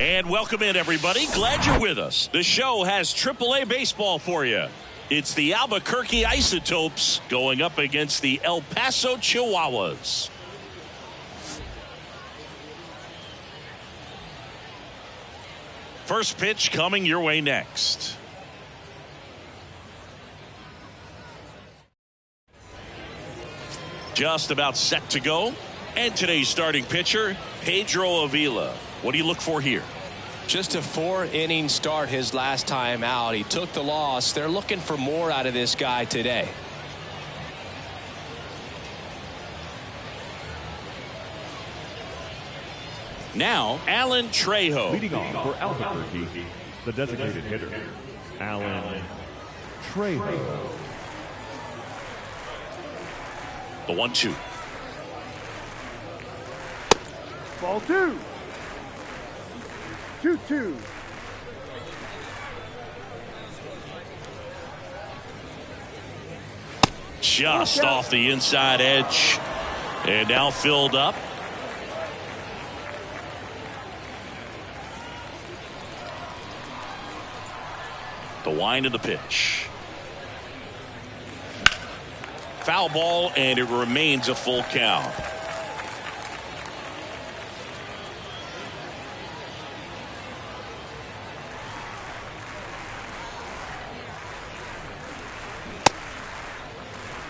And welcome in, everybody. Glad you're with us. The show has AAA baseball for you. It's the Albuquerque Isotopes going up against the El Paso Chihuahuas. First pitch coming your way next. Just about set to go. And today's starting pitcher, Pedro Avila. What do you look for here? Just a 4-inning start his last time out. He took the loss. They're looking for more out of this guy today. Now, Alan Trejo. Leading off for Albuquerque, the designated hitter, Alan Trejo. The 1-2. Ball 2. 2-2. Just off the inside edge. And now filled up. The wind of the pitch. Foul ball, and it remains a full count.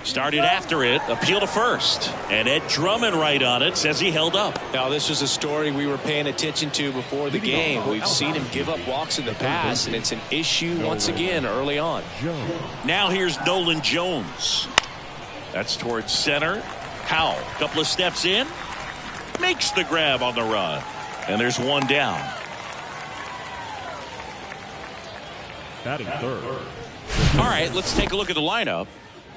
Started after it, appeal to first. And Ed Drummond right on it, says he held up. Now, this is a story we were paying attention to before the game. We've seen him give up walks in the past, and it's an issue once again early on. Now here's Nolan Jones. That's towards center. Howell, couple of steps in. Makes the grab on the run. And there's one down. Batting third. All right, let's take a look at the lineup.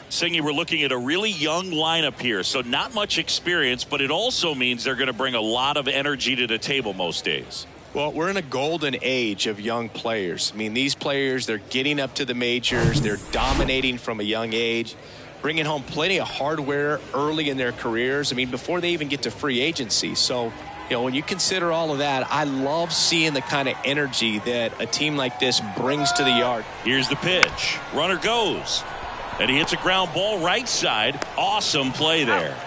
Singy, we're looking at a really young lineup here, so not much experience, but it also means they're going to bring a lot of energy to the table most days. Well, we're in a golden age of young players. I mean, these players, they're getting up to the majors. They're dominating from a young age, bringing home plenty of hardware early in their careers. I mean, before they even get to free agency. So, you know, when you consider all of that, I love seeing the kind of energy that a team like this brings to the yard. Here's the pitch. Runner goes. And he hits a ground ball right side. Awesome play there.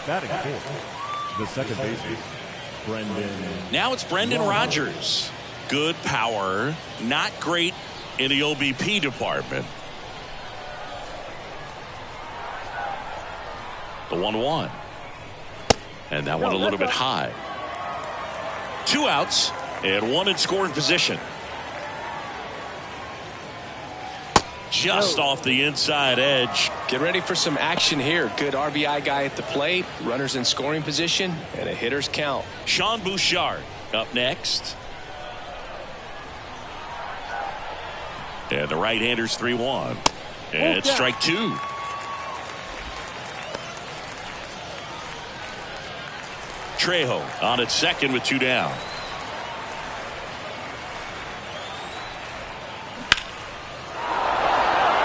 Batting fourth. The second baseman, Brendan. Now it's Brendan Rodgers. Good power. Not great in the OBP department. The 1-1. And that one a little bit high. 2 outs and 1 in scoring position. Just off the inside edge. Get ready for some action here. Good RBI guy at the plate. Runners in scoring position. And a hitter's count. Sean Bouchard up next. And the right-hander's 3-1. And it's strike 2. Trejo on at second with 2 down.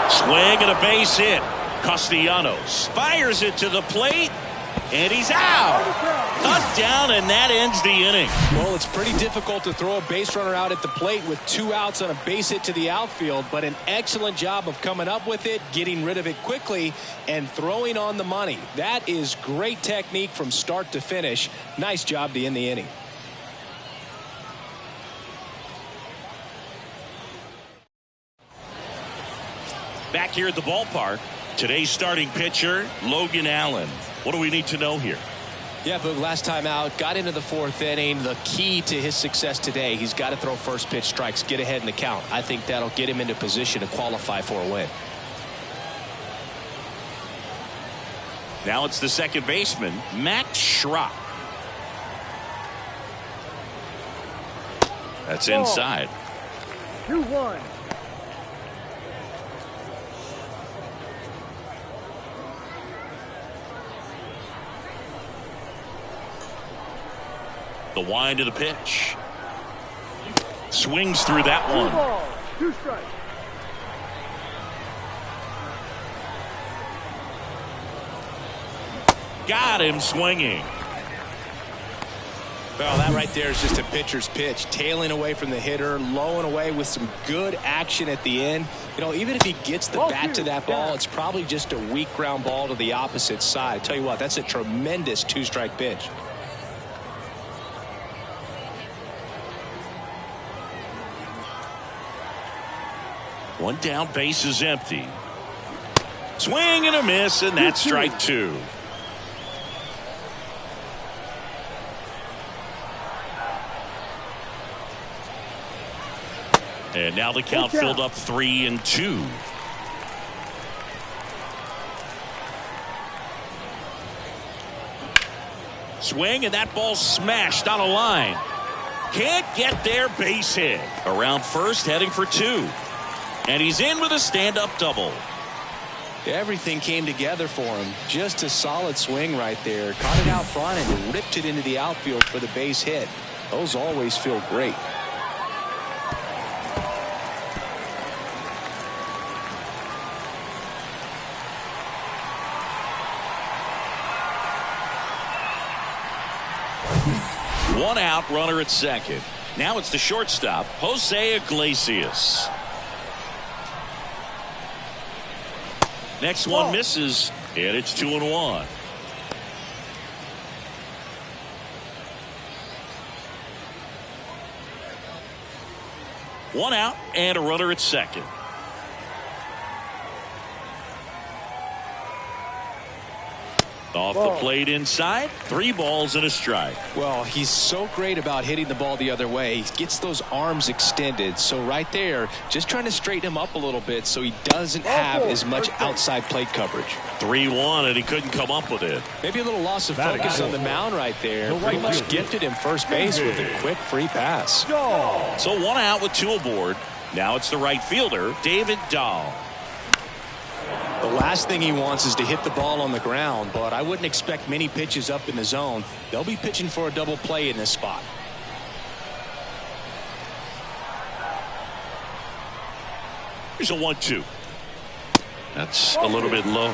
Swing and a base hit. Castellanos fires it to the plate, and he's out. Cut down, and that ends the inning. Well, it's pretty difficult to throw a base runner out at the plate with 2 outs on a base hit to the outfield, but an excellent job of coming up with it, getting rid of it quickly, and throwing on the money. That is great technique from start to finish. Nice job to end the inning. Back here at the ballpark, today's starting pitcher, Logan Allen. What do we need to know here? Yeah, but last time out, got into the 4th inning. The key to his success today, he's got to throw first pitch strikes, get ahead in the count. I think that'll get him into position to qualify for a win. Now it's the second baseman, Max Schrock. That's inside. 2-1. The wind of the pitch. Swings through that one. 2 strikes. Got him swinging. Well, that right there is just a pitcher's pitch. Tailing away from the hitter, low and away with some good action at the end. You know, even if he gets the bat to that ball, it's probably just a weak ground ball to the opposite side. I tell you what, that's a tremendous two-strike pitch. One down, base is empty. Swing and a miss, and that's strike two. And now the count filled up 3-2. Swing, and that ball smashed on a line. Can't get there, base hit. Around first, heading for two. And he's in with a stand-up double. Everything came together for him. Just a solid swing right there. Caught it out front and ripped it into the outfield for the base hit. Those always feel great. One out, runner at second. Now it's the shortstop, Jose Iglesias. Next one misses, and it's 2-1. One out and a runner at second. Off the plate inside, 3 balls and a strike. Well, he's so great about hitting the ball the other way. He gets those arms extended. So right there, just trying to straighten him up a little bit so he doesn't have as much outside plate coverage. 3-1, and he couldn't come up with it. Maybe a little loss of focus on the mound right there. Pretty much gifted him first base with a quick free pass. So 1 out with 2 aboard. Now it's the right fielder, David Dahl. The last thing he wants is to hit the ball on the ground, but I wouldn't expect many pitches up in the zone. They'll be pitching for a double play in this spot. Here's a 1-2. That's a little bit low.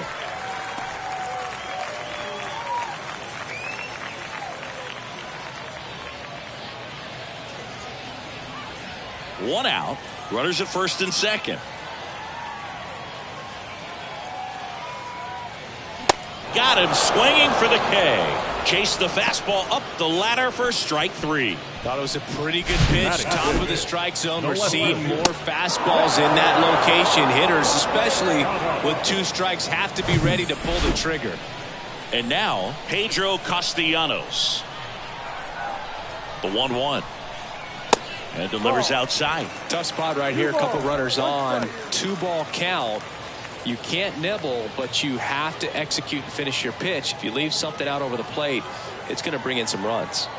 One out. Runners at first and second. Got him swinging for the K. Chased the fastball up the ladder for strike 3. Thought it was a pretty good pitch. Top of the strike zone. We're seeing more fastballs in that location. Hitters, especially with 2 strikes, have to be ready to pull the trigger. And now Pedro Castellanos. The 1-1. And delivers outside. Tough spot right here. A couple runners on. 2-ball count. You can't nibble, but you have to execute and finish your pitch. If you leave something out over the plate, it's going to bring in some runs.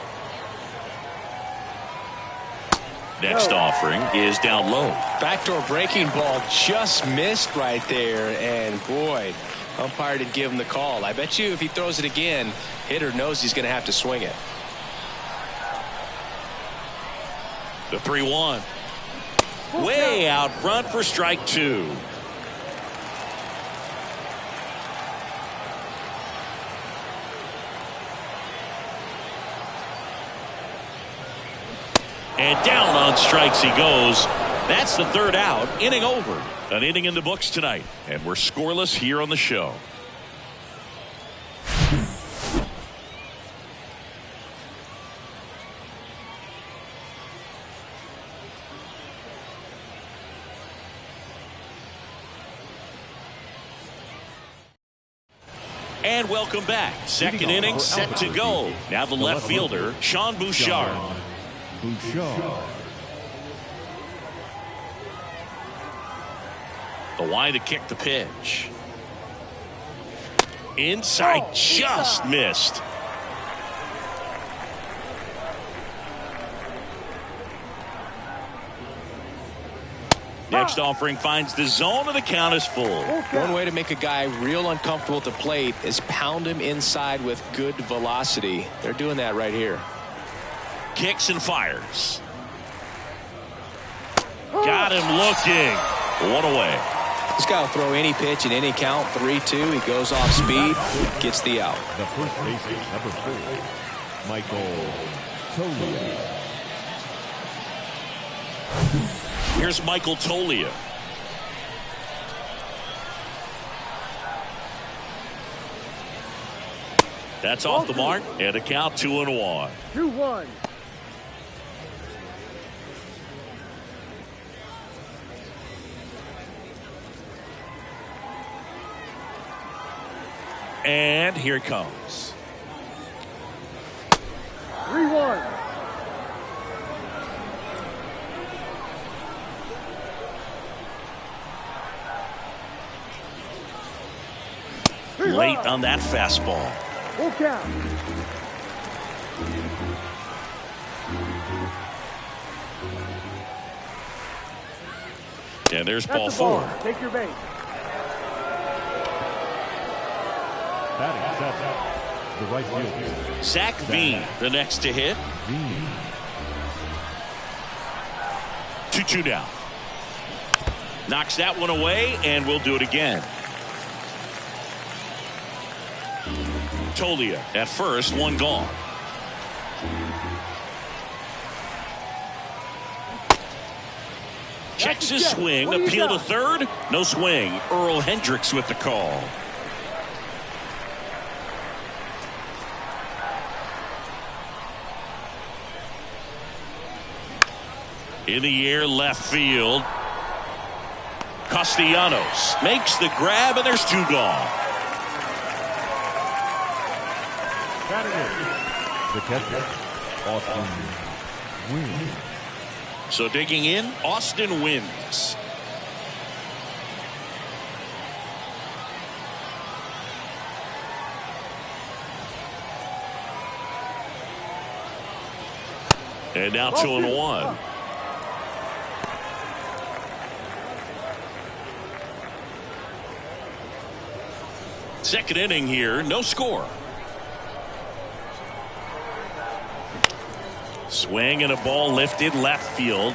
Next offering is down low. Backdoor breaking ball just missed right there. And boy, umpire didn't give him the call. I bet you if he throws it again, hitter knows he's going to have to swing it. The 3-1. Way out front for strike 2. And down on strikes he goes. That's the 3rd out. Inning over. An inning in the books tonight. And we're scoreless here on the show. And welcome back. Second inning set to go. Now the left fielder, Sean Bouchard. The line to kick the pitch. Inside, just missed. Next offering finds the zone, and the count is full. One way to make a guy real uncomfortable at the plate is pound him inside with good velocity. They're doing that right here. Kicks and fires. Got him looking. 1 away. This guy will throw any pitch in any count. 3-2. He goes off speed, gets the out. The first baseman, number 4, Michael Tolia. Here's Michael Tolia. That's off the mark, and a count 2-1. 2-1. And here it comes. 3-1. Late on that fastball. Full count. And there's That's ball the 4. ball. Take your base. Batting seven, the right fielder, Zach Veen, the next to hit. 2-2 now. Knocks that one away, and we'll do it again. Tolia at first, one gone. Checks his swing, appeal to third, no swing. Earl Hendricks with the call. In the air, left field. Castellanos makes the grab, and there's 2 gone. batting in, the catcher, Austin Wynn. So digging in, Austin wins. And now 2-1. Second inning here, no score. Swing and a ball lifted left field.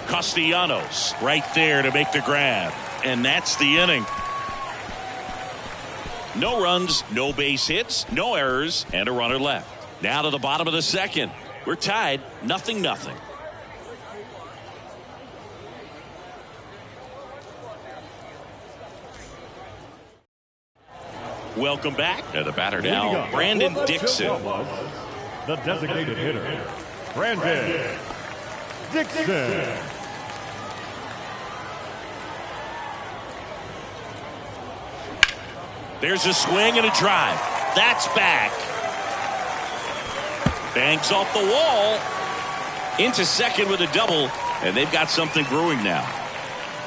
Castellanos right there to make the grab. And that's the inning. No runs, no base hits, no errors, and a runner left. Now to the bottom of the second. We're tied, 0-0. Welcome back. And the batter now, Brandon Dixon. The designated hitter, Brandon Dixon. There's a swing and a drive. That's back. Banks off the wall. Into second with a double. And they've got something brewing now.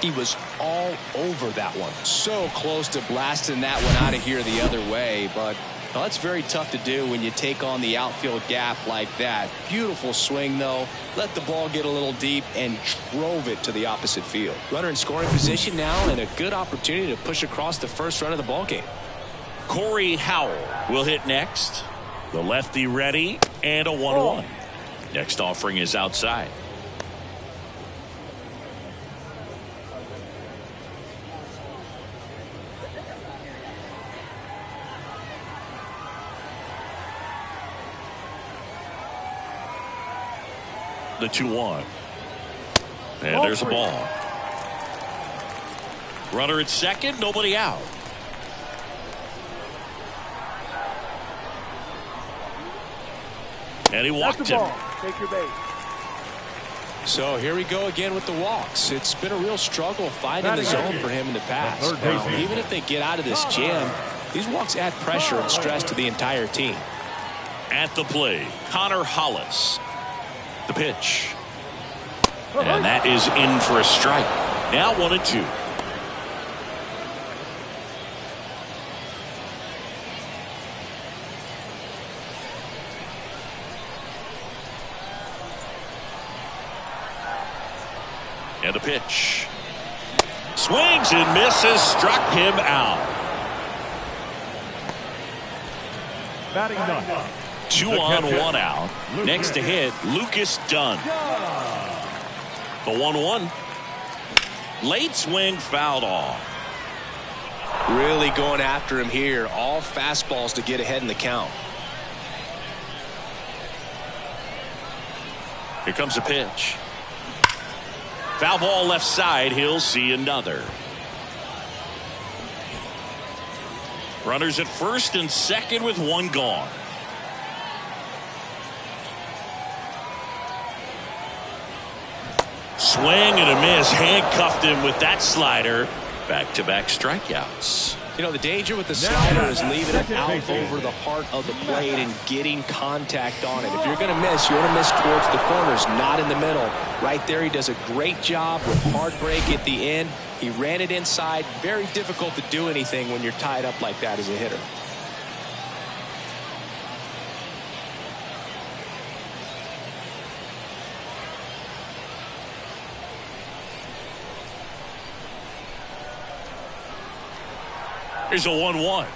He was all over that one. So close to blasting that one out of here the other way. But well, that's very tough to do when you take on the outfield gap like that. Beautiful swing, though. Let the ball get a little deep and drove it to the opposite field. Runner in scoring position now, and a good opportunity to push across the first run of the ball game. Corey Howell will hit next. The lefty ready, and a 1-1. Next offering is outside. The 2-1. And there's a ball. Runner at second, nobody out. And he walked him. Take your base. So here we go again with the walks. It's been a real struggle finding the zone for him in the past. Now, even if they get out of this jam, these walks add pressure and stress to the entire team. At the plate, Connor Hollis. The pitch. And that is in for a strike. Now 1-2. And a pitch. Swings and misses. Struck him out. Batting ninth. 2 on, 1 out. Next to hit, Lucas Dunn. The 1-1. Late swing fouled off. Really going after him here. All fastballs to get ahead in the count. Here comes a pitch. Foul ball left side. He'll see another. Runners at first and second with one gone. Swing and a miss. Handcuffed him with that slider. Back-to-back strikeouts. You know, the danger with the slider is leaving it out over the heart of the plate and getting contact on it. If you're going to miss, you want to miss towards the corners, not in the middle. Right there, he does a great job with hard break at the end. He ran it inside. Very difficult to do anything when you're tied up like that as a hitter. Here's a 1-1.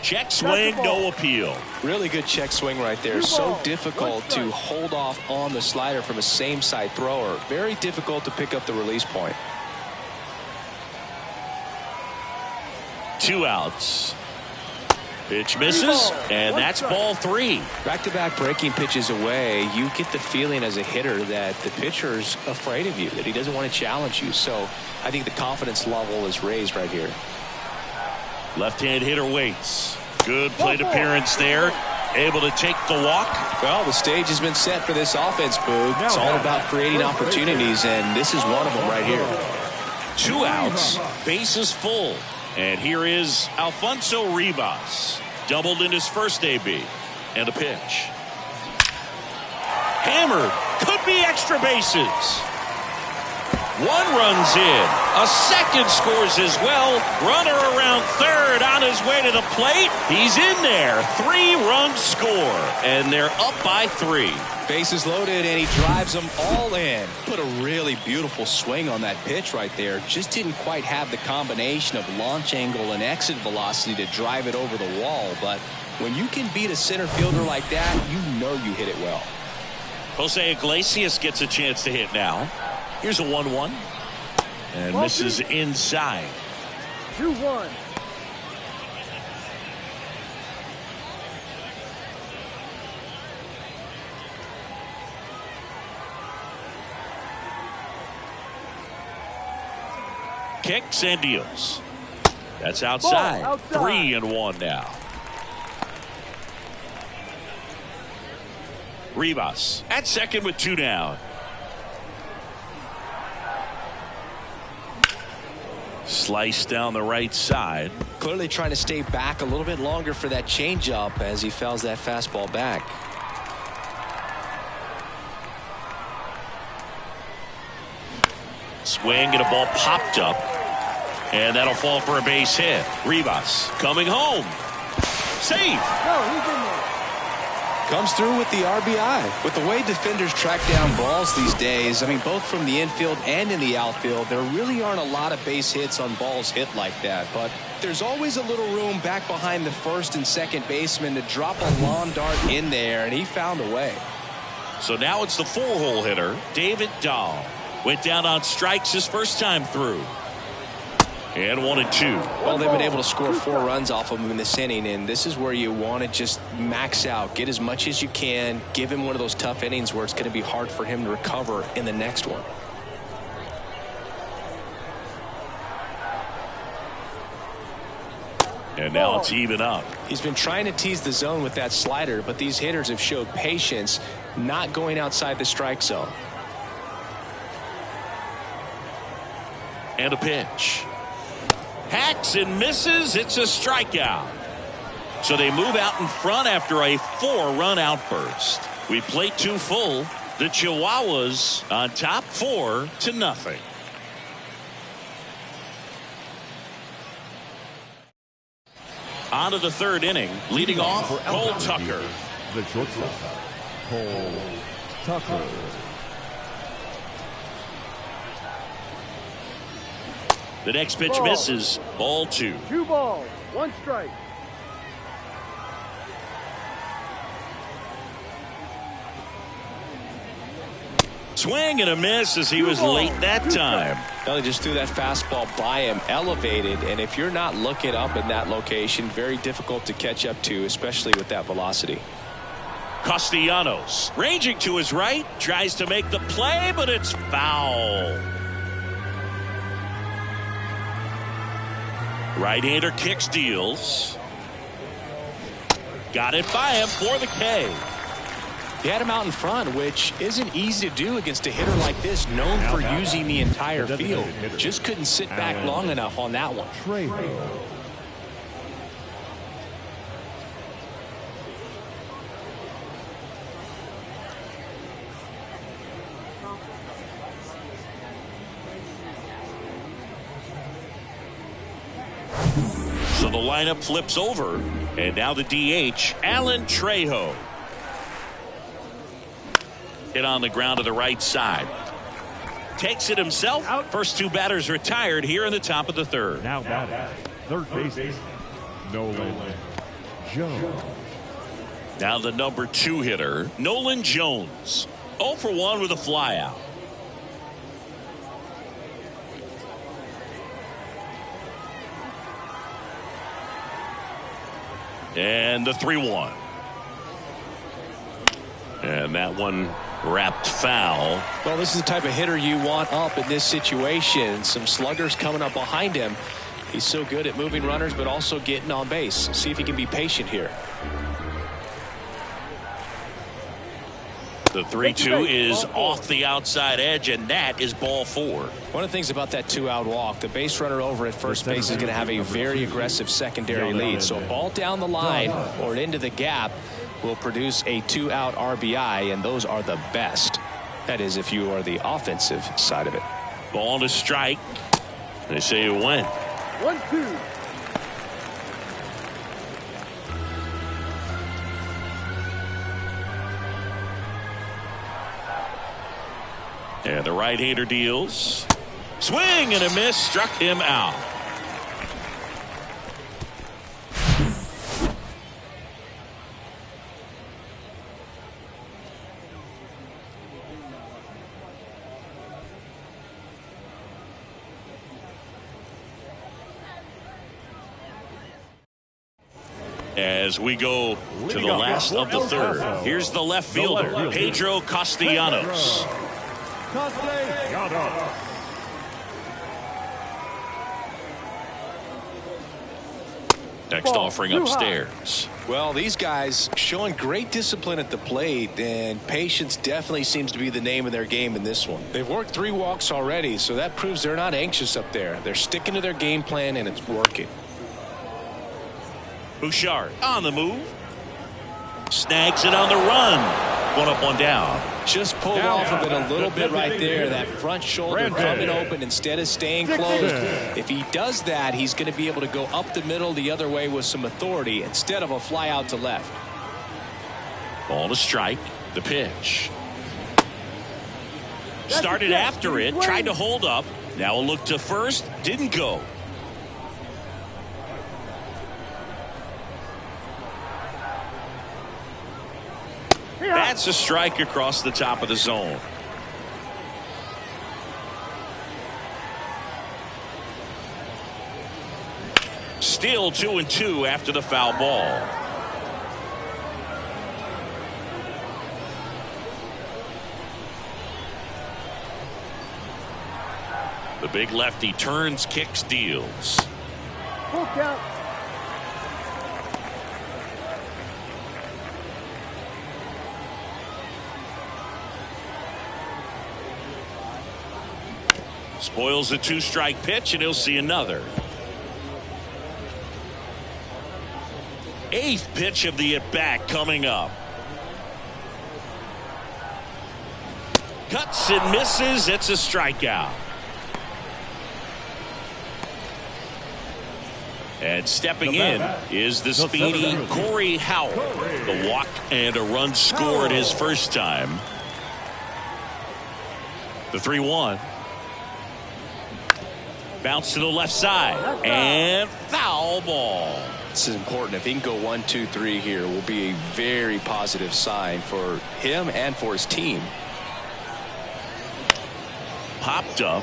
Check swing, no appeal. Really good check swing right there. So difficult to hold off on the slider from a same side thrower. Very difficult to pick up the release point. 2 outs. Pitch misses, and that's ball 3. Back-to-back breaking pitches away, you get the feeling as a hitter that the pitcher's afraid of you, that he doesn't want to challenge you. So I think the confidence level is raised right here. Left-hand hitter waits. Good plate appearance there. Able to take the walk. Well, the stage has been set for this offense, Boog. It's all about creating opportunities, and this is one of them right here. 2 outs, bases full. And here is Alfonso Rivas. Doubled in his first AB. And a pitch. Hammered. Could be extra bases. 1 runs in. A second scores as well. Runner around third on his way to the plate. He's in there. 3-run score. And they're up by 3. Bases loaded, and he drives them all in. Put a really beautiful swing on that pitch right there. Just didn't quite have the combination of launch angle and exit velocity to drive it over the wall. But when you can beat a center fielder like that, you know you hit it well. Jose Iglesias gets a chance to hit now. Here's a 1-1. And misses inside. 2-1. Kicks and deals. That's outside. 3-1 now. Rivas at second with 2 down. Slice down the right side. Clearly trying to stay back a little bit longer for that changeup as he fouls that fastball back. Swing and a ball popped up. And that'll fall for a base hit. Rivas coming home. Safe. No, he's in there. Comes through with the RBI. With the way defenders track down balls these days, I mean, both from the infield and in the outfield, there really aren't a lot of base hits on balls hit like that. But there's always a little room back behind the first and second baseman to drop a lawn dart in there, and he found a way. So now it's the 4-hole hitter, David Dahl. Went down on strikes his first time through. And 1-2. Well, they've been able to score 4 runs off of him in this inning, and this is where you want to just max out, get as much as you can, give him one of those tough innings where it's going to be hard for him to recover in the next one. And now it's even up. He's been trying to tease the zone with that slider, but these hitters have showed patience, not going outside the strike zone. And a pitch. Hacks and misses. It's a strikeout. So they move out in front after a 4-run outburst. We play 2 full. The Chihuahuas on top 4-0. On to the 3rd inning. Leading off, Cole Tucker. The shortstop, Cole Tucker. The next pitch misses. Ball 2. 2 balls, 1 strike. Swing and a miss as he was late that time. Well, they just threw that fastball by him, elevated, and if you're not looking up in that location, very difficult to catch up to, especially with that velocity. Castellanos ranging to his right, tries to make the play, but it's foul. Right-hander kicks, deals. Got it by him for the K. He had him out in front, which isn't easy to do against a hitter like this, known for using the entire field. Just couldn't sit back long enough on that one. So the lineup flips over, and now the DH, Alan Trejo. Hit on the ground to the right side. Takes it himself. Out. First two batters retired here in the top of the third. Now batting, third baseman, Nolan Jones. Now the number 2 hitter, Nolan Jones. 0 for 1 with a flyout. And the 3-1. And that one wrapped foul. Well, this is the type of hitter you want up in this situation. Some sluggers coming up behind him. He's so good at moving runners, but also getting on base. See if he can be patient here. The 3-2 is off the outside edge, and that is ball 4. One of the things about that 2-out walk, the base runner over at first base is going to have a very aggressive secondary lead. So a ball down the line or into the gap will produce a 2-out RBI, and those are the best. That is, if you are the offensive side of it. Ball to strike. They say it went. 1-2. And the right-hander deals. Swing and a miss, struck him out. As we go to the last of the third, here's the left fielder, Pedro Castellanos. Next offering upstairs. Well, these guys showing great discipline at the plate, and patience definitely seems to be the name of their game in this one. They've worked 3 walks already, so that proves they're not anxious up there. They're sticking to their game plan, and it's working. Bouchard on the move. Snags it on the run. 1 up, 1 down. Just pulled off of it a little bit right there. That front shoulder coming open instead of staying closed. If he does that, he's going to be able to go up the middle the other way with some authority instead of a fly out to left. Ball to strike. The pitch. Started after it. Tried to hold up. Now a look to first. Didn't go. That's a strike across the top of the zone. Still 2-2 after the foul ball. The big lefty turns, kicks, deals. Full count. Spoils the 2-strike pitch, and he'll see another. 8th pitch of the at-bat coming up. Cuts and misses. It's a strikeout. And stepping in is the speedy Corey Howell. The walk and a run scored his first time. The 3-1. Bounce to the left side and foul ball. This is important. If he can go 1, 2, 3 here, will be a very positive sign for him and for his team. popped up.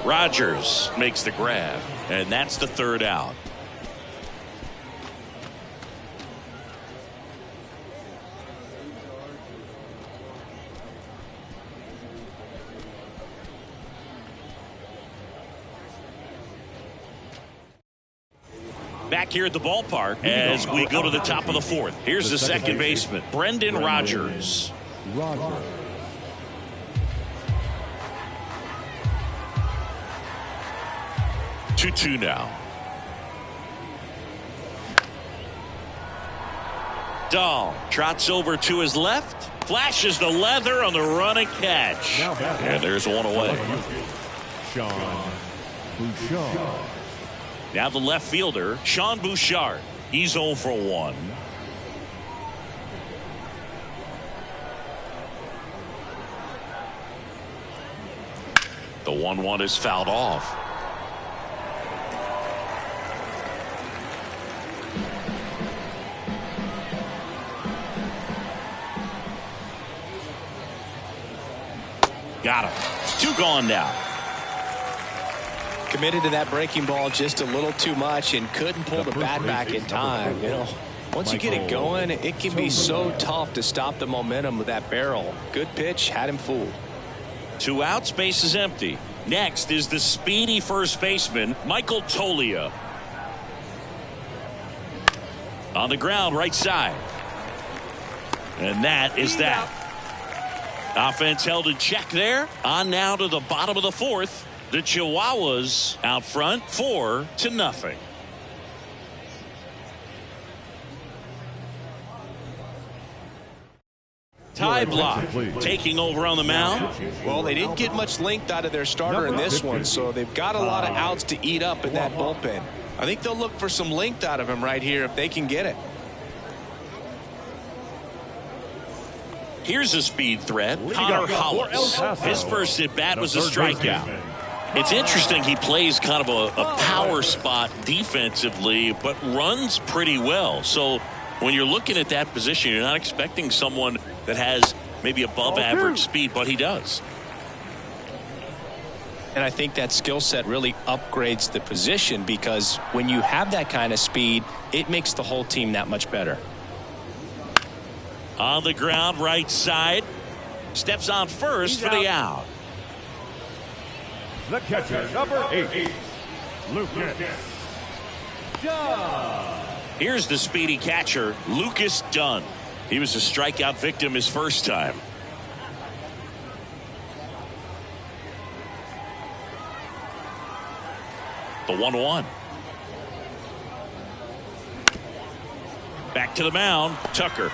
Rogers makes the grab, and that's the third out. Back here at the ballpark as we go to the top of the fourth. Here's the second baseman, Brendan Rogers. 2-2 now. Dahl trots over to his left, flashes the leather on the running catch. And there's one away. Sean Bouchard. Now the left fielder, Sean Bouchard. He's 0 for 1. The 1-1 is fouled off. Got him. 2 gone now. Committed to that breaking ball just a little too much and couldn't pull the bat back in time. You know, once you get it going, it can be so tough to stop the momentum of that barrel. Good pitch, had him fooled. 2 outs, base is empty. Next is the speedy first baseman, Michael Toglia. On the ground, right side. And that is that. Offense held in check there. On now to the bottom of the fourth. The Chihuahuas out front 4-0. Ty Block taking over on the mound. Well, they didn't get much length out of their starter in this one, so they've got a lot of outs to eat up in that bullpen. I think they'll look for some length out of him right here if they can get it. Here's a speed threat, Connor Hollis. His first at bat was a strikeout. It's interesting, he plays kind of a power spot defensively, but runs pretty well. So when you're looking at that position, you're not expecting someone that has maybe above average speed, but he does. And I think that skill set really upgrades the position, because when you have that kind of speed, it makes the whole team that much better. On the ground, right side. Steps on first for the out. The catcher, number 8, Lucas Dunn. Here's the speedy catcher, Lucas Dunn. He was a strikeout victim his first time. The 1-1. Back to the mound, Tucker.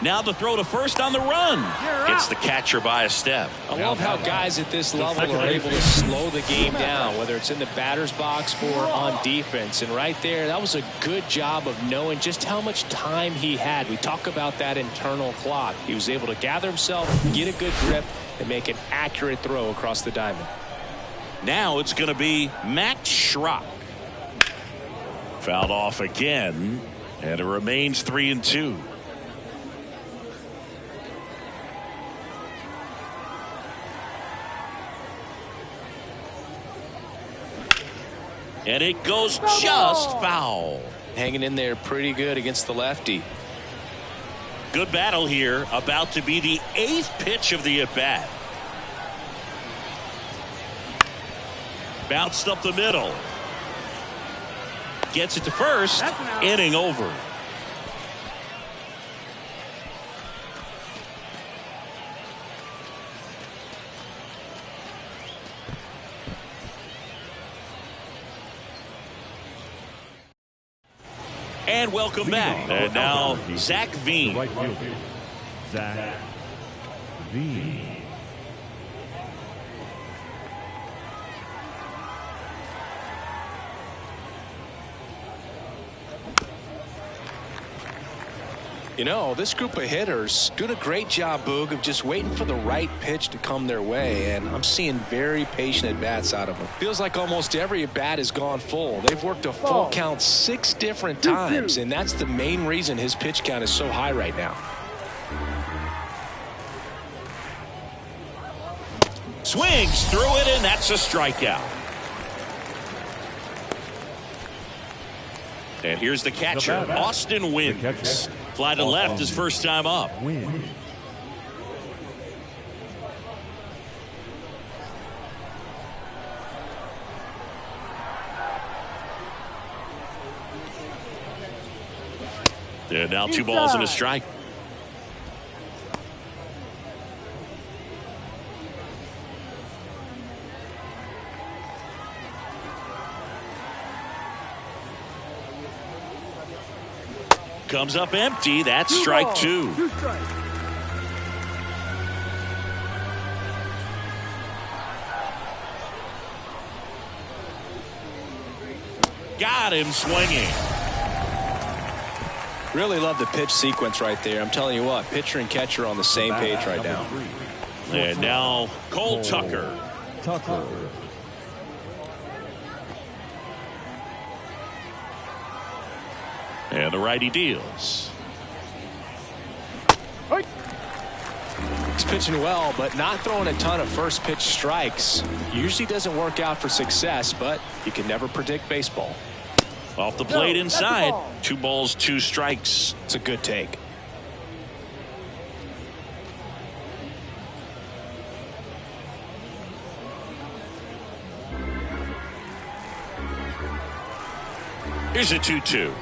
Now the throw to first on the run. Gets the catcher by a step. I love how guys at this level are able to slow the game down, whether it's in the batter's box or on defense. And right there, that was a good job of knowing just how much time he had. We talk about that internal clock. He was able to gather himself, get a good grip, and make an accurate throw across the diamond. Now it's going to be Matt Schrock. Fouled off again, and it remains 3-2. And it goes just foul. Hanging in there pretty good against the lefty. Good battle here. About to be the 8th pitch of the at-bat. Bounced up the middle. Gets it to first. Inning over. And welcome back. And now Zach Veen. Right fielder, Zach Veen. You know, this group of hitters doing a great job, Boog, of just waiting for the right pitch to come their way, and I'm seeing very patient at-bats out of them. Feels like almost every at-bat has gone full. They've worked a full count 6 different times, and that's the main reason his pitch count is so high right now. Swings through it, and that's a strikeout. And here's the catcher, Austin Wynns. Fly to left his first time up. And now 2 balls and a strike. Comes up empty. That's strike 2. 2 strikes. Got him swinging. Really love the pitch sequence right there. I'm telling you what, pitcher and catcher on the same page right now. And now Cole Tucker. And the righty deals. He's pitching well, but not throwing a ton of first pitch strikes. Usually doesn't work out for success, but you can never predict baseball. Off the plate inside. 2 balls, 2 strikes. It's a good take. Here's a 2-2.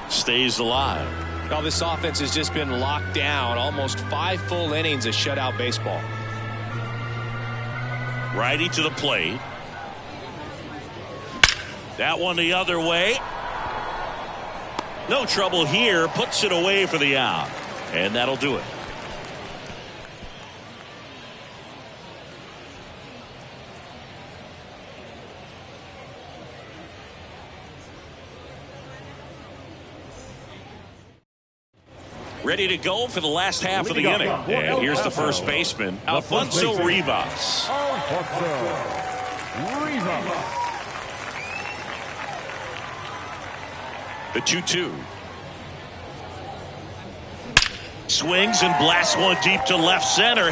Stays alive. Well, this offense has just been locked down. Almost 5 full innings of shutout baseball. Righty to the plate. That one the other way. No trouble here. Puts it away for the out. And that'll do it. Ready to go for the last half of the inning. And here's the first baseman, Alfonso Rivas. The 2-2. Swings and blasts one deep to left center.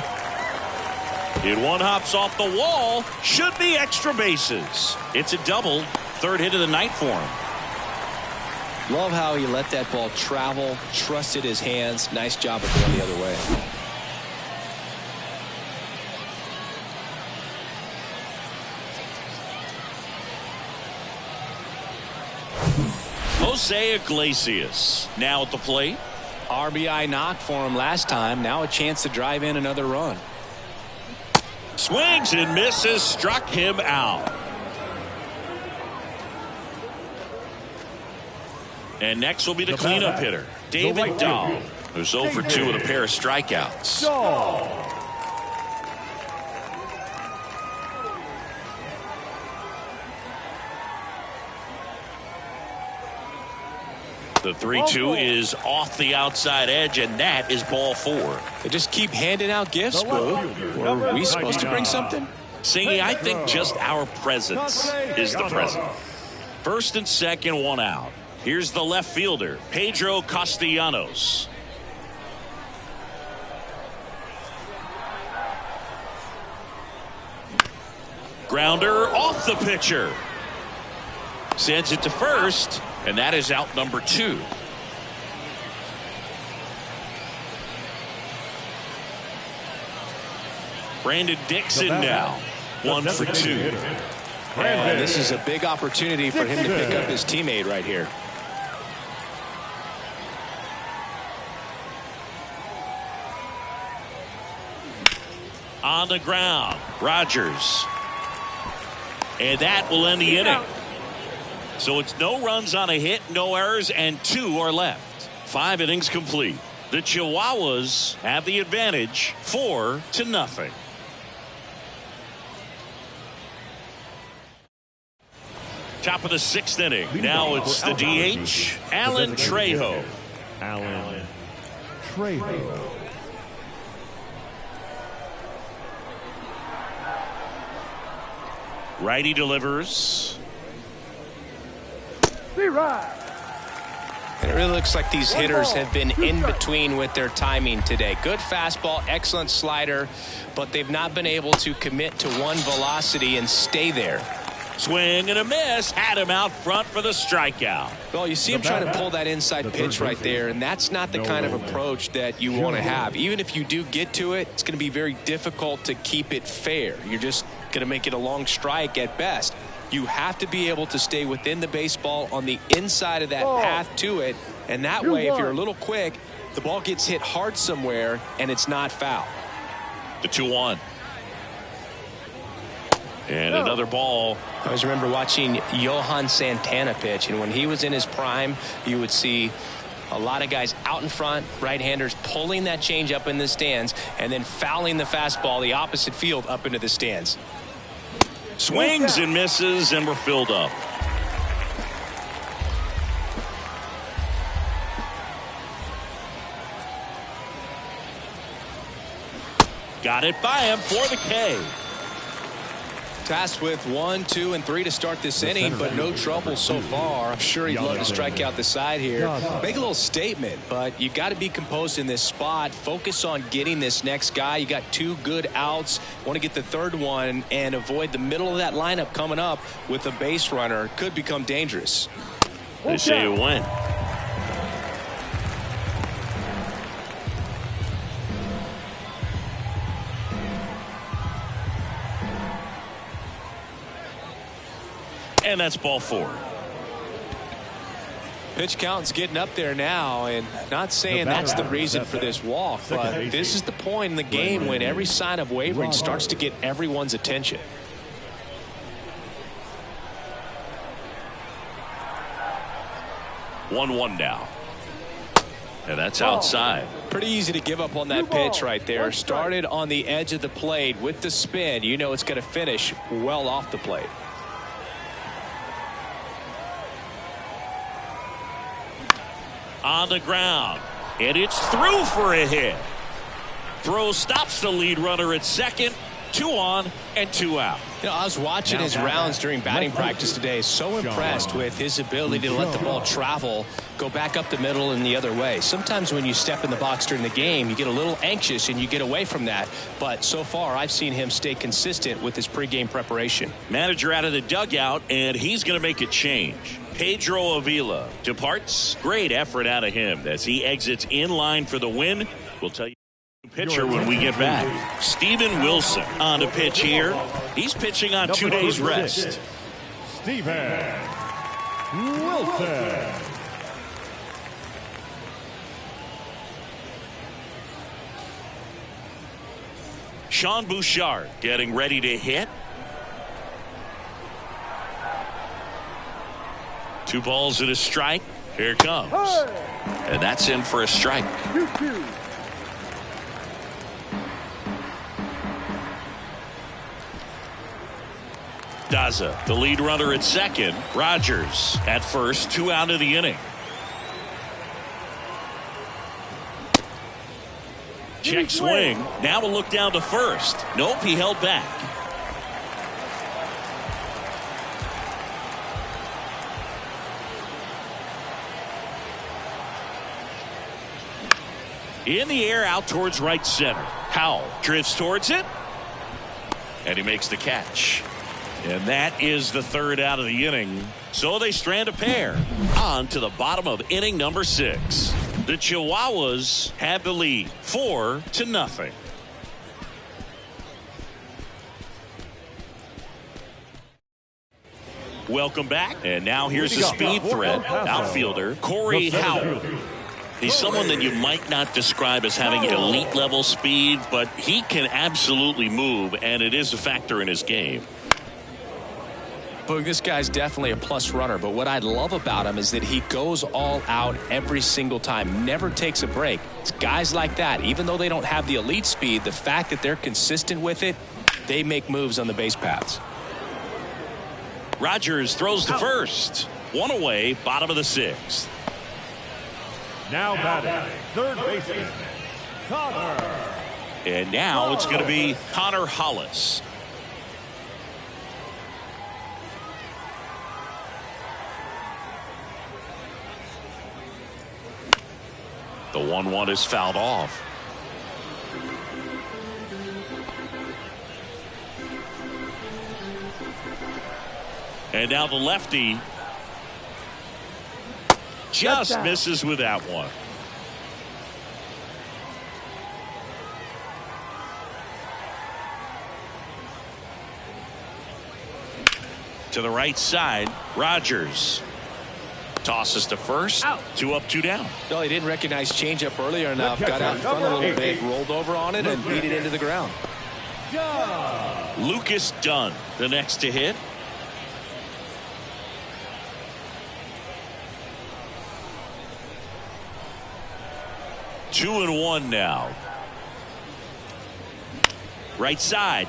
It one hops off the wall. Should be extra bases. It's a double. 3rd hit of the night for him. Love how he let that ball travel, trusted his hands. Nice job of going the other way. Jose Iglesias now at the plate. RBI knock for him last time. Now a chance to drive in another run. Swings and misses. Struck him out. And next will be the cleanup hitter, David Dahl, who's 0 for 2 with a pair of strikeouts. The 3-2 is off the outside edge, and that is ball 4. They just keep handing out gifts, Boo. Are we supposed to bring something? Singy, I think just our presence is the present. First and second, 1 out. Here's the left fielder, Pedro Castellanos. Grounder off the pitcher. Sends it to first, and that is out number 2. Brandon Dixon now, 1 for 2. And this is a big opportunity for him to pick up his teammate right here. On the ground, Rogers. And that will end the inning. So it's no runs on a hit, no errors, and 2 are left. 5 innings complete. The Chihuahuas have the advantage, 4-0. Top of the 6th inning. Now it's the DH, Alan Trejo. Righty delivers. And it really looks like these hitters have been in between with their timing today. Good fastball, excellent slider, but they've not been able to commit to one velocity and stay there. Swing and a miss. Had him out front for the strikeout. Well, you see him trying to pull that inside pitch right there, and that's not the kind of approach that you want to have. Even if you do get to it, it's going to be very difficult to keep it fair. You're just going to make it a long strike at best. You have to be able to stay within the baseball on the inside of that path to it, and that way, if you're a little quick, the ball gets hit hard somewhere, and it's not foul. The 2-1. And another ball. I always remember watching Johan Santana pitch, and when he was in his prime, you would see a lot of guys out in front, right-handers pulling that change up in the stands, and then fouling the fastball the opposite field up into the stands. Swings and misses, and we're filled up. Got it by him for the K. Tasked with 1, 2, and 3 to start this inning, but no trouble so far. I'm sure he'd love to strike out the side here. Make a little statement, but you got to be composed in this spot. Focus on getting this next guy. You got 2 good outs. Want to get the third one and avoid the middle of that lineup coming up with a base runner. Could become dangerous. They say you win. And that's ball 4. Pitch count's getting up there now, and not saying that's the reason for this walk, but this is the point in the game when every sign of wavering starts to get everyone's attention. One now. And that's outside. Pretty easy to give up on that pitch right there. Started on the edge of the plate with the spin. You know it's going to finish well off the plate. On the ground, and it's through for a hit. Throw stops the lead runner at second. 2 on and 2 out. You know, I was watching his rounds during batting practice today. So impressed with his ability to let the ball travel, go back up the middle and the other way. Sometimes when you step in the box during the game, you get a little anxious and you get away from that. But so far, I've seen him stay consistent with his pregame preparation. Manager out of the dugout, and he's going to make a change. Pedro Avila departs. Great effort out of him as he exits in line for the win. We'll tell you pitcher when we get back. Steven Wilson on the pitch here. He's pitching on 2 days rest. Steven Wilson. Sean Bouchard getting ready to hit. 2 balls and a strike. Here it comes. And that's in for a strike. 2-2. Daza, the lead runner at second. Rogers at first. 2 out of the inning. Check swing. Now a look down to first. Nope, he held back. In the air out towards right center. Howell drifts towards it. And he makes the catch. And that is the 3rd out of the inning. So they strand a pair. On to the bottom of inning number 6. The Chihuahuas have the lead 4-0. Welcome back. And now here's the speed threat. Outfielder Corey Howell. He's someone that you might not describe as having elite level speed, but he can absolutely move, and it is a factor in his game. Boog, this guy's definitely a plus runner, but what I love about him is that he goes all out every single time, never takes a break. It's guys like that, even though they don't have the elite speed, the fact that they're consistent with it, they make moves on the base paths. Rogers throws to first. 1 away, bottom of the 6th. Now batting, third baseman, Connor. And now it's going to be Connor Hollis. The 1-1 is fouled off. And now the lefty just misses with that one. To the right side, Rogers tosses to first. Out. 2 up, 2 down. No, he didn't recognize changeup earlier enough. Got out in front a little bit, rolled over on it, and beat it into the ground. Lucas Dunn, the next to hit. Two and one now. Right side.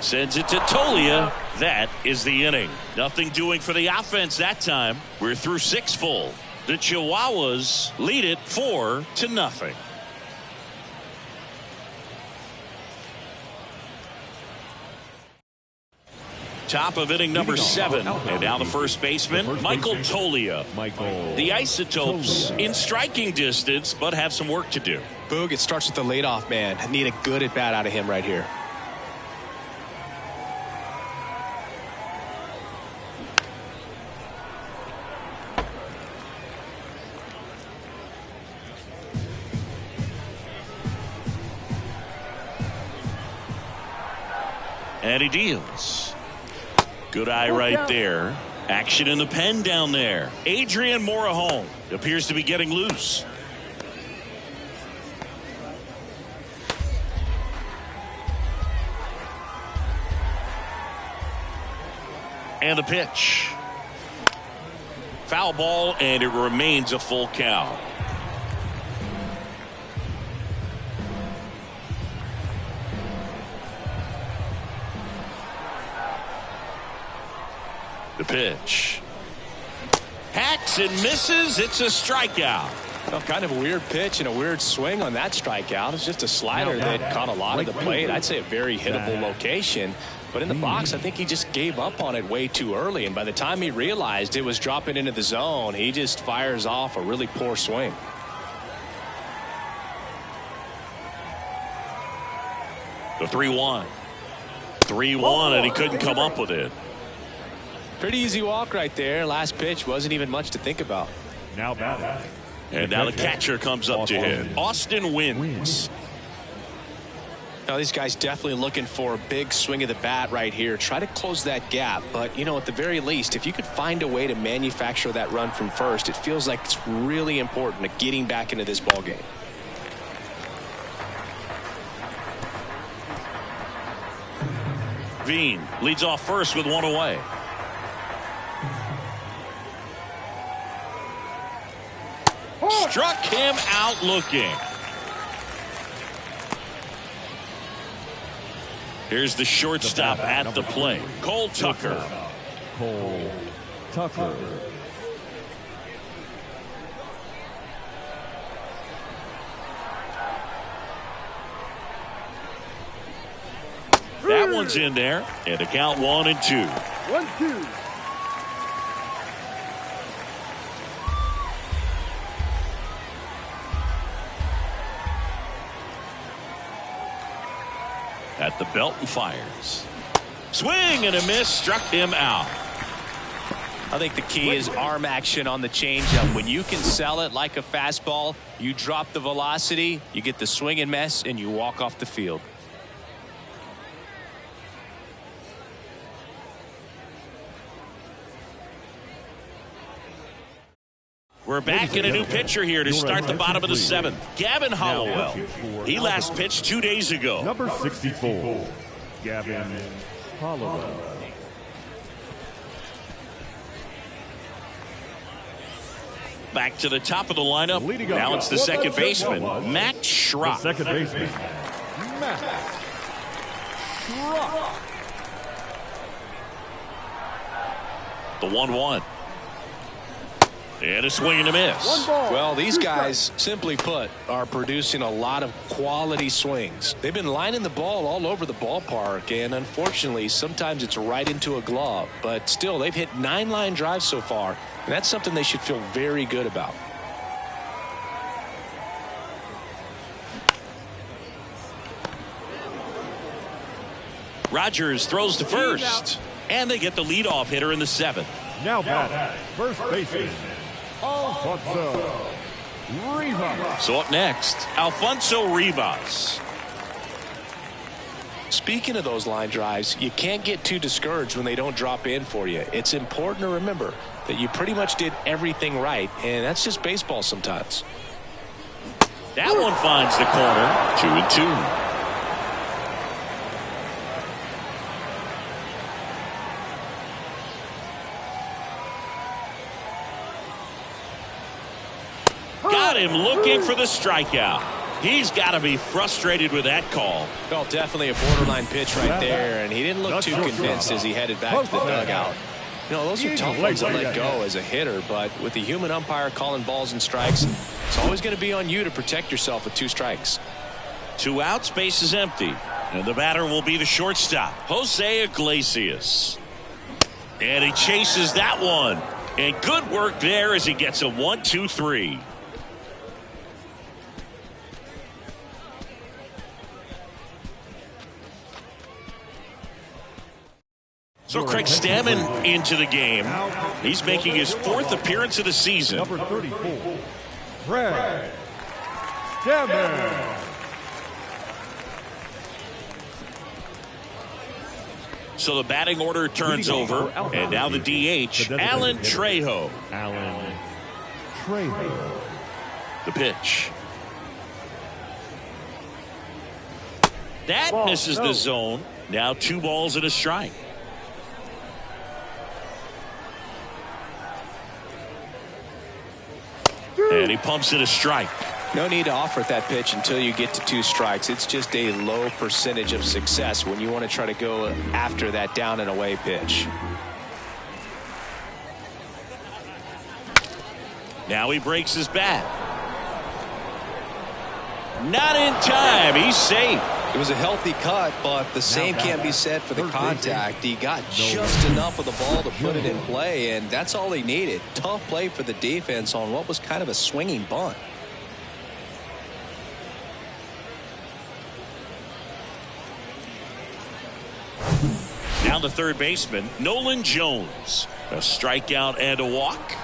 Sends it to Tolia. That is the inning. Nothing doing for the offense that time. We're through 6 full. The Chihuahuas lead it 4-0. Top of inning number 7. And now the first baseman, Michael Tolia. The Isotopes in striking distance, but have some work to do. Boog, it starts with the leadoff man. I need a good at bat out of him right here. And he deals. Good eye right there. Action in the pen down there. Adrian Morejon appears to be getting loose. And the pitch. Foul ball, and it remains a full count. The pitch. Hacks and misses. It's a strikeout. Well, kind of a weird pitch and a weird swing on that strikeout. It's just a slider that caught a lot of the plate. I'd say a very hittable location. But in the box, I think he just gave up on it way too early. And by the time he realized it was dropping into the zone, he just fires off a really poor swing. The 3-1. 3-1, and he couldn't come up with it. Pretty easy walk right there. Last pitch wasn't even much to think about. Now batting. And now the catcher comes up to hit. Austin wins. Now these guys definitely looking for a big swing of the bat right here. Try to close that gap. But, you know, at the very least, if you could find a way to manufacture that run from first, it feels like it's really important to getting back into this ball game. Veen leads off first with 1 away. Struck him out looking. Here's the shortstop at the plate, Cole Tucker. Cole Tucker. That one's in there, and the count 1-2. 1-2. At the belt and fires. Swing and a miss, struck him out. I think the key is arm action on the changeup. When you can sell it like a fastball, you drop the velocity, you get the swing and miss, and you walk off the field. We're back in a new pitcher here to start the bottom of the 7th. Gavin Hollowell. He last pitched 2 days ago. Number 64, Gavin Hollowell. Back to the top of the lineup. Now it's the second baseman, Matt Schrock. Second baseman, Matt Schrock. The 1-1. And a swing and a miss. Well, these guys, simply put, are producing a lot of quality swings. They've been lining the ball all over the ballpark, and unfortunately, sometimes it's right into a glove. But still, they've hit 9 line drives so far, and that's something they should feel very good about. Rogers throws to first, and they get the leadoff hitter in the 7th. Now batting, first baseman, Alfonso Rivas. So up next, Alfonso Rivas. Speaking of those line drives, you can't get too discouraged when they don't drop in for you. It's important to remember that you pretty much did everything right, and that's just baseball sometimes. That one finds the corner. 2-2. Got him looking for the strikeout. He's got to be frustrated with that call. Well, definitely a borderline pitch right there, and he didn't look too convinced as he headed back to the dugout. You know, those are tough ones to let go as a hitter, but with the human umpire calling balls and strikes, it's always going to be on you to protect yourself with 2 strikes. 2 outs, base is empty, and the batter will be the shortstop, Jose Iglesias. And he chases that one, and good work there as he gets a 1-2-3. So Craig Stammen into the game. He's making his 4th appearance of the season. Number 34, Craig Stammen. So the batting order turns over, and now the DH, Alan Trejo. Alan Trejo. The pitch. That misses the zone. Now 2 balls and a strike. And he pumps it a strike. No need to offer that pitch until you get to 2 strikes. It's just a low percentage of success when you want to try to go after that down and away pitch. Now he breaks his bat. Not in time. He's safe. It was a healthy cut, but the same can't be said for the contact. He got just enough of the ball to put it in play, and that's all he needed. Tough play for the defense on what was kind of a swinging bunt. Now the third baseman, Nolan Jones. A strikeout and a walk.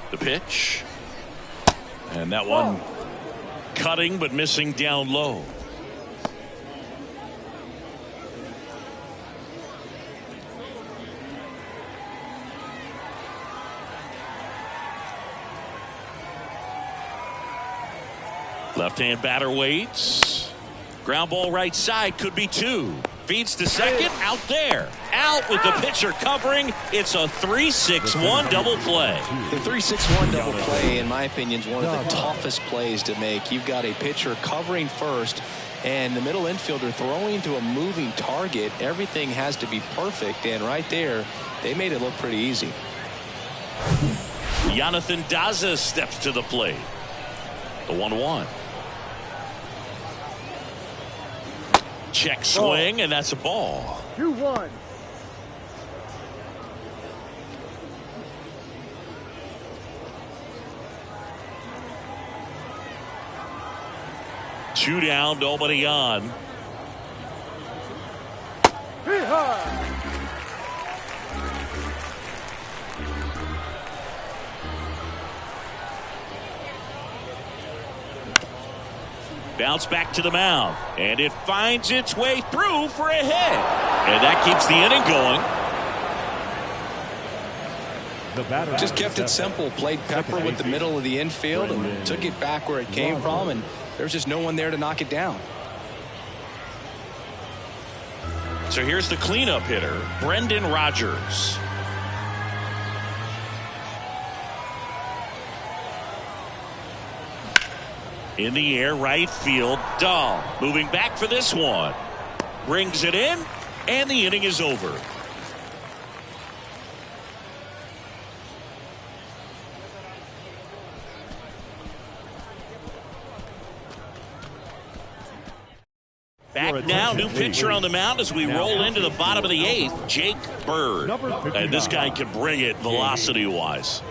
The pitch. And that one cutting but missing down low. Left-hand batter waits. Ground ball right side, could be 2. Feeds to second, out there. Out with the pitcher covering. It's a 3-6-1 double play. The 3-6-1 double play, in my opinion, is one of the toughest plays to make. You've got a pitcher covering first, and the middle infielder throwing to a moving target. Everything has to be perfect, and right there, they made it look pretty easy. Jonathan Daza steps to the plate. The 1-1. Check swing, and that's a ball. 2-1. Two down, nobody on. Bounce back to the mound, and it finds its way through for a hit. And that keeps the inning going. Just kept it simple. Played pepper with the middle of the infield and took it back where it came from, and there's just no one there to knock it down. So here's the cleanup hitter, Brendan Rodgers. In the air, right field, Dahl moving back for this one. Brings it in, and the inning is over. Back now, new pitcher on the mound as we roll into the bottom of the 8th, Jake Bird. And this guy can bring it velocity-wise.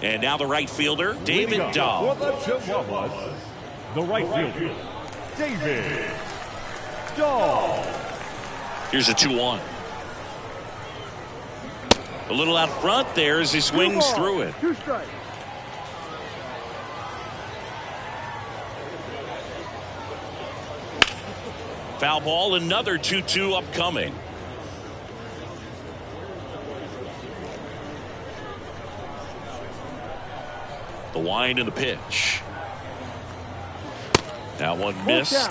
And now the right fielder, David Leading off Dahl. for the Chihuahuas, the right fielder, David Dahl. Here's a 2-1. A little out front there as he swings through it. 2 strikes. Foul ball, another 2-2 upcoming. The wind and the pitch. That one missed. Out.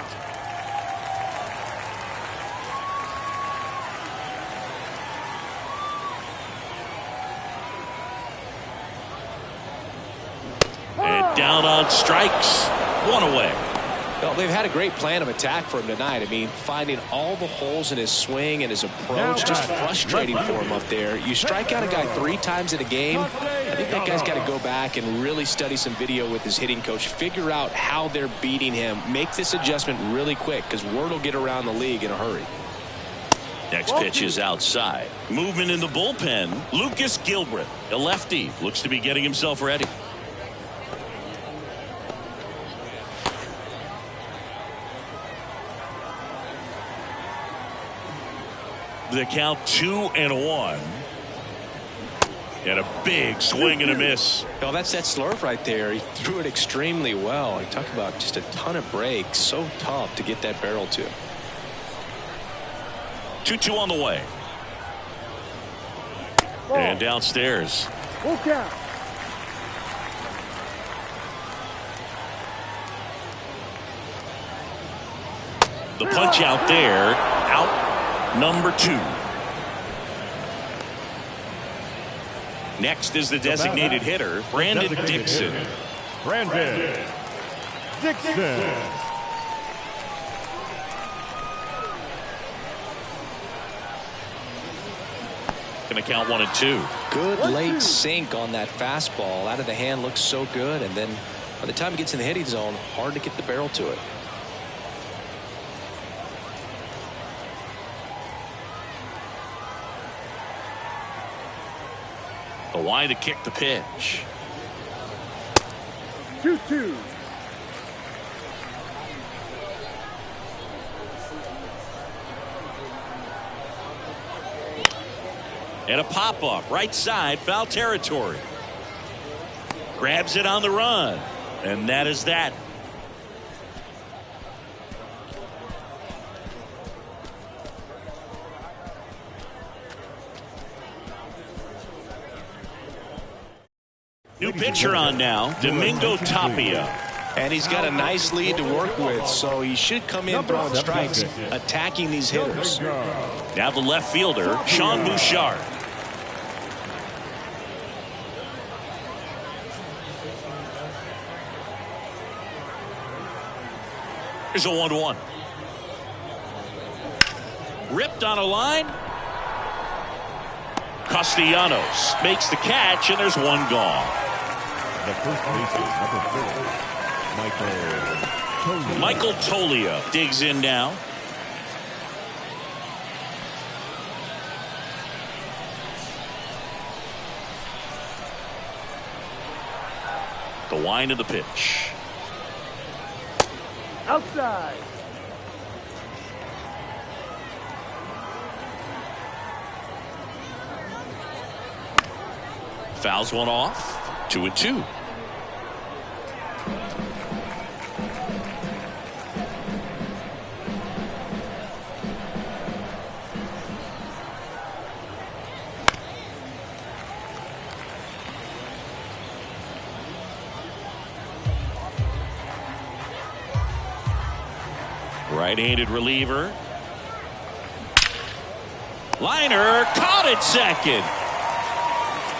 And down on strikes. 1 away. Well, they've had a great plan of attack for him tonight. I mean, finding all the holes in his swing and his approach, just frustrating for him up there. You strike out a guy 3 times in a game, I think that guy's got to go back and really study some video with his hitting coach, figure out how they're beating him, make this adjustment really quick, because word will get around the league in a hurry. Next pitch is outside. Movement in the bullpen. Lucas Gilbreth, a lefty, looks to be getting himself ready. The count 2-1. And a big swing and a miss. Well, that's that slurve right there. He threw it extremely well. You talk about just a ton of breaks. So tough to get that barrel to. 2-2 on the way. And downstairs. Full count. The punch out there. Out number 2. Next is the designated hitter, Brandon Dixon. Brandon Dixon. Going to count 1 and 2. Good late sink on that fastball. Out of the hand, looks so good. And then by the time it gets in the hitting zone, hard to get the barrel to it. The wind to kick the pitch. 2-2. And a pop-up, right side, foul territory. Grabs it on the run. And that is that. New pitcher on now, Domingo Tapia. And he's got a nice lead to work with, so he should come in throwing strikes, attacking these hitters. Now the left fielder, Sean Bouchard. Here's a 1-1. Ripped on a line. Castellanos makes the catch, and there's one gone. The first baseman, number 4, Michael Tolia digs in now. The wind of the pitch. Outside. Fouls one off. 2-2. Right-handed reliever. Liner caught at second.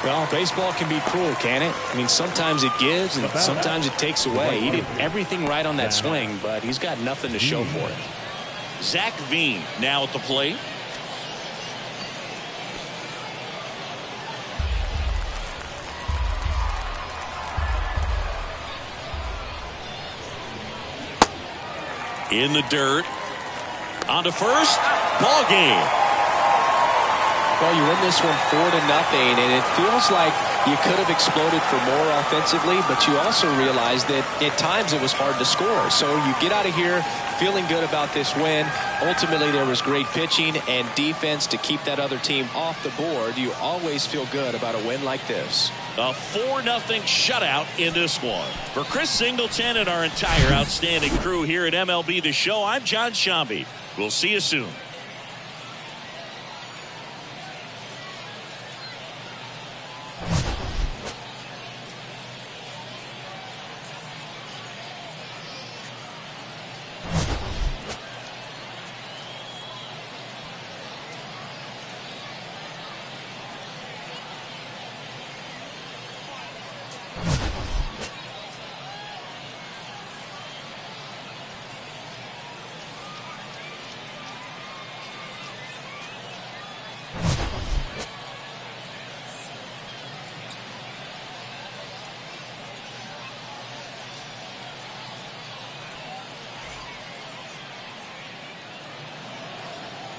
Well, baseball can be cruel, can it? I mean, sometimes it gives and sometimes it takes away. He did everything right on that swing, but he's got nothing to show for it. Zach Veen now at the plate. In the dirt. On to first. Ball game. Well, you win this one 4-0, and it feels like you could have exploded for more offensively, but you also realized that at times it was hard to score. So you get out of here feeling good about this win. Ultimately, there was great pitching and defense to keep that other team off the board. You always feel good about a win like this. A 4-0 shutout in this one. For Chris Singleton and our entire outstanding crew here at MLB The Show, I'm John Shambi. We'll see you soon.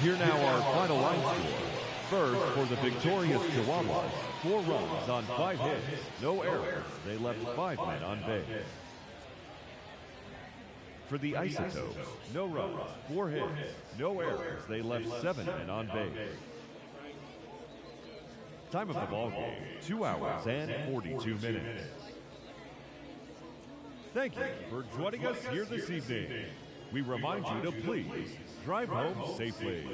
Here now our final line score. First, for the victorious Chihuahuas, 4 runs on 5 hits, no errors. They left 5 men on base. For the Isotopes, no runs, 4 hits, no errors. They left 7 men on base. Time of the ball game, 2 hours and 42 minutes. Thank you for joining us here this evening. We remind you to please drive home safely.